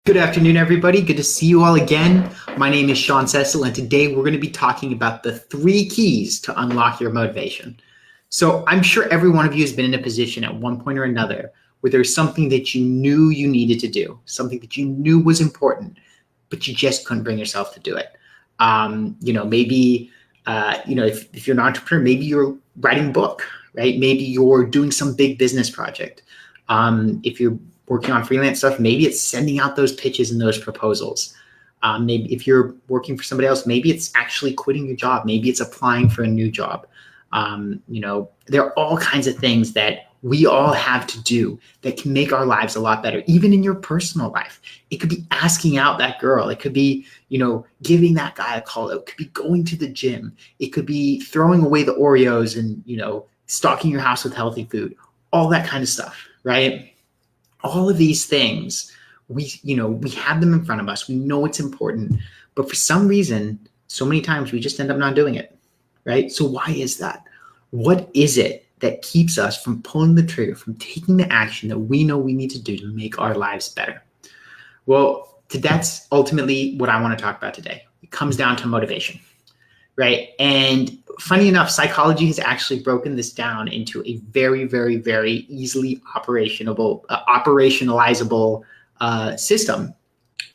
Good afternoon, everybody. Good to see you all again. My name is Sean Cecil, and today we're going to be talking about the 3 keys to unlock your motivation. So I'm sure every one of you has been in a position at one point or another where there's something that you knew you needed to do, something that you knew was important, but you just couldn't bring yourself to do it. Maybe, if you're an entrepreneur, maybe you're writing a book, right? Maybe you're doing some big business project. If you're working on freelance stuff, maybe it's sending out those pitches and those proposals. Maybe if you're working for somebody else, maybe it's actually quitting your job. Maybe it's applying for a new job. There are all kinds of things that we all have to do that can make our lives a lot better, even in your personal life. It could be asking out that girl. It could be, giving that guy a call. It could be going to the gym. It could be throwing away the Oreos and, stocking your house with healthy food, all that kind of stuff, right? All of these things, we have them in front of us. We know it's important, but for some reason, so many times we just end up not doing it, right? So why is that? What is it that keeps us from pulling the trigger, from taking the action that we know we need to do to make our lives better? Well, that's ultimately what I want to talk about today. It comes down to motivation, right? And funny enough, psychology has actually broken this down into a very, very, very easily operationalizable system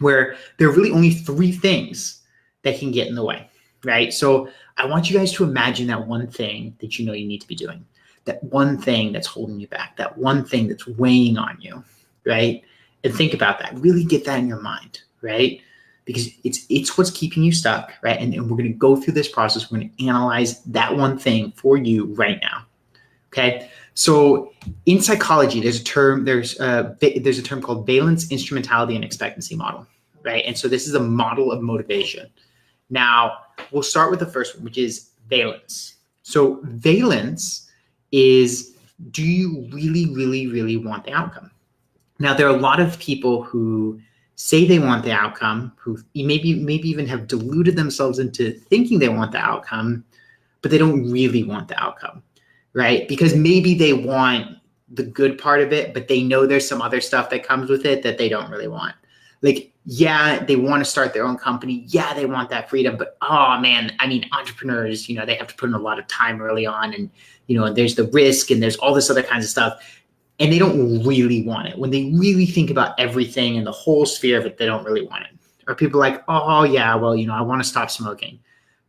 where there are really only 3 things that can get in the way, right? So I want you guys to imagine that one thing that you know you need to be doing, that one thing that's holding you back, that one thing that's weighing on you, right? And think about that. Really get that in your mind, right? Because it's what's keeping you stuck, right? And we're going to go through this process. We're going to analyze that one thing for you right now. Okay. So in psychology, there's a term called valence, instrumentality, and expectancy model, right? And so this is a model of motivation. Now we'll start with the first one, which is valence. So valence is, do you really, really, really want the outcome? Now there are a lot of people who say they want the outcome, who maybe even have deluded themselves into thinking they want the outcome, but they don't really want the outcome, right? Because maybe they want the good part of it, but they know there's some other stuff that comes with it that they don't really want. Like, yeah, they want to start their own company. Yeah, they want that freedom, but oh man, I mean, entrepreneurs, they have to put in a lot of time early on, and there's the risk and there's all this other kinds of stuff. And they don't really want it. When they really think about everything and the whole sphere of it, they don't really want it. Or people are like, oh yeah, well, I want to stop smoking.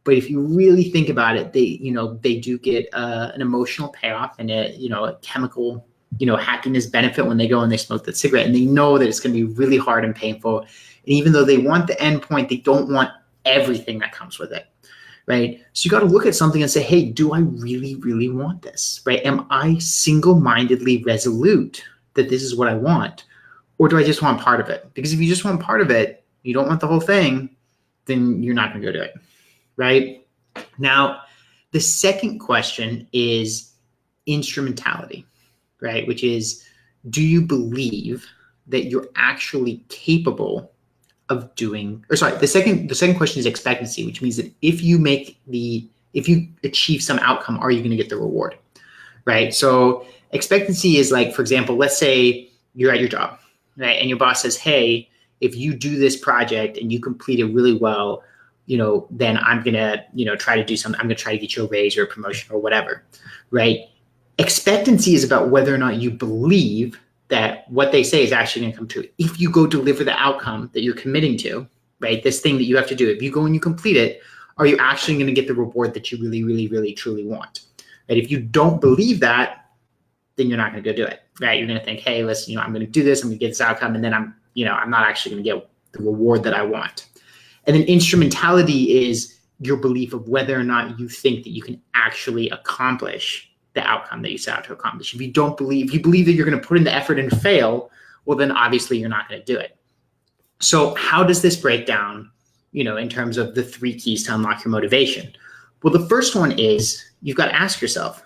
But if you really think about it, they do get an emotional payoff and a chemical, happiness benefit when they go and they smoke that cigarette, and they know that it's going to be really hard and painful. And even though they want the end point, they don't want everything that comes with it. Right? So you got to look at something and say, hey, do I really, really want this? Right? Am I single-mindedly resolute that this is what I want? Or do I just want part of it? Because if you just want part of it, you don't want the whole thing, then you're not going to go do it. Right? Now, the second question is instrumentality, right? Which is, do you believe that you're actually capable of doing, or sorry, the second question is expectancy, which means that if you achieve some outcome, are you going to get the reward, right? So expectancy is like, for example, let's say you're at your job, right? And your boss says, hey, if you do this project and you complete it really well, then I'm going to, try to do something. I'm going to try to get you a raise or a promotion or whatever, right? Expectancy is about whether or not you believe that what they say is actually going to come true. If you go deliver the outcome that you're committing to, right, this thing that you have to do, if you go and you complete it, are you actually going to get the reward that you really, really, really, truly want? Right? If you don't believe that, then you're not going to go do it, right? You're going to think, hey, listen, I'm going to do this, I'm going to get this outcome, and then I'm not actually going to get the reward that I want. And then instrumentality is your belief of whether or not you think that you can actually accomplish the outcome that you set out to accomplish. If you believe that you're going to put in the effort and fail, well, then obviously you're not going to do it. So how does this break down, in terms of the 3 keys to unlock your motivation? Well, the first one is you've got to ask yourself,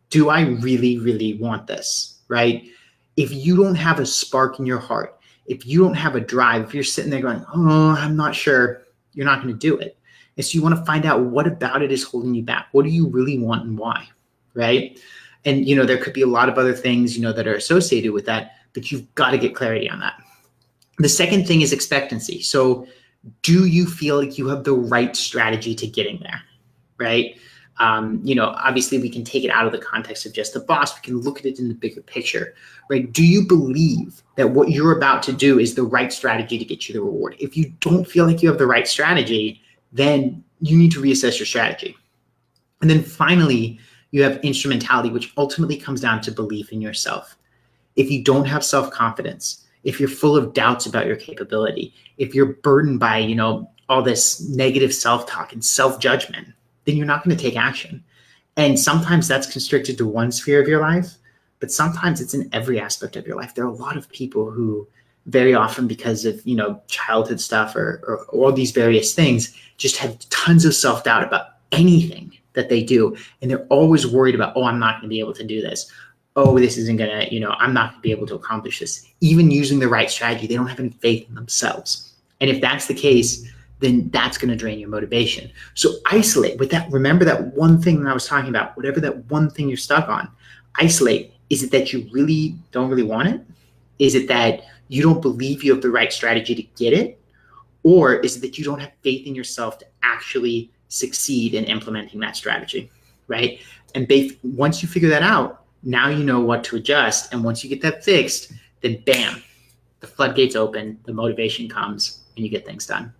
do I really, really want this, right? If you don't have a spark in your heart, if you don't have a drive, if you're sitting there going, oh, I'm not sure, you're not going to do it. And so you want to find out what about it is holding you back. What do you really want and why? Right? And, there could be a lot of other things, that are associated with that, but you've got to get clarity on that. The second thing is expectancy. So do you feel like you have the right strategy to getting there, right? Obviously we can take it out of the context of just the boss. We can look at it in the bigger picture, right? Do you believe that what you're about to do is the right strategy to get you the reward? If you don't feel like you have the right strategy, then you need to reassess your strategy. And then finally, you have instrumentality, which ultimately comes down to belief in yourself. If you don't have self-confidence, if you're full of doubts about your capability, if you're burdened by, all this negative self-talk and self-judgment, then you're not going to take action. And sometimes that's constricted to one sphere of your life, but sometimes it's in every aspect of your life. There are a lot of people who very often, because of, childhood stuff or all these various things, just have tons of self-doubt about anything that they do. And they're always worried about, I'm not going to be able to do this. This isn't going to, I'm not going to be able to accomplish this. Even using the right strategy, they don't have any faith in themselves. And if that's the case, then that's going to drain your motivation. So isolate with that. Remember that one thing that I was talking about, whatever that one thing you're stuck on, isolate. Is it that you really don't really want it? Is it that you don't believe you have the right strategy to get it? Or is it that you don't have faith in yourself to actually succeed in implementing that strategy, right? And once you figure that out, now you know what to adjust. And once you get that fixed, then bam, the floodgates open, the motivation comes, and you get things done.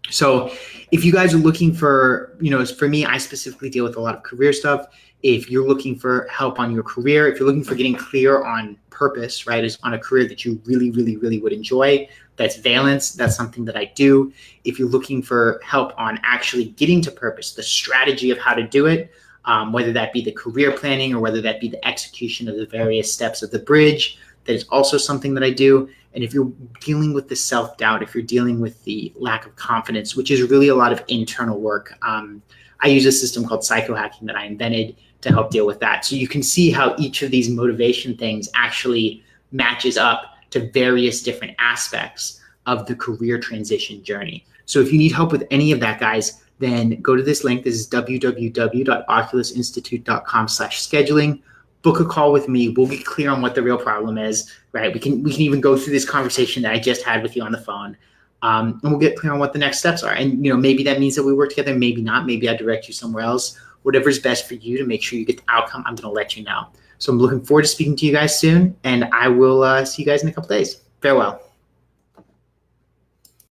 So if you guys are looking for, for me, I specifically deal with a lot of career stuff. If you're looking for help on your career, if you're looking for getting clear on purpose, right, is on a career that you really, really, really would enjoy, that's Valence. That's something that I do. If you're looking for help on actually getting to purpose, the strategy of how to do it, whether that be the career planning or whether that be the execution of the various steps of the bridge, that is also something that I do. And if you're dealing with the self-doubt, if you're dealing with the lack of confidence, which is really a lot of internal work, I use a system called psychohacking that I invented to help deal with that. So you can see how each of these motivation things actually matches up to various different aspects of the career transition journey. So if you need help with any of that, guys, then go to this link. This is www.oculusinstitute.com/scheduling. Book a call with me. We'll get clear on what the real problem is, right? We can even go through this conversation that I just had with you on the phone, and we'll get clear on what the next steps are. And maybe that means that we work together, maybe not. Maybe I direct you somewhere else. Whatever's best for you to make sure you get the outcome, I'm going to let you know. So I'm looking forward to speaking to you guys soon, and I will see you guys in a couple days. Farewell.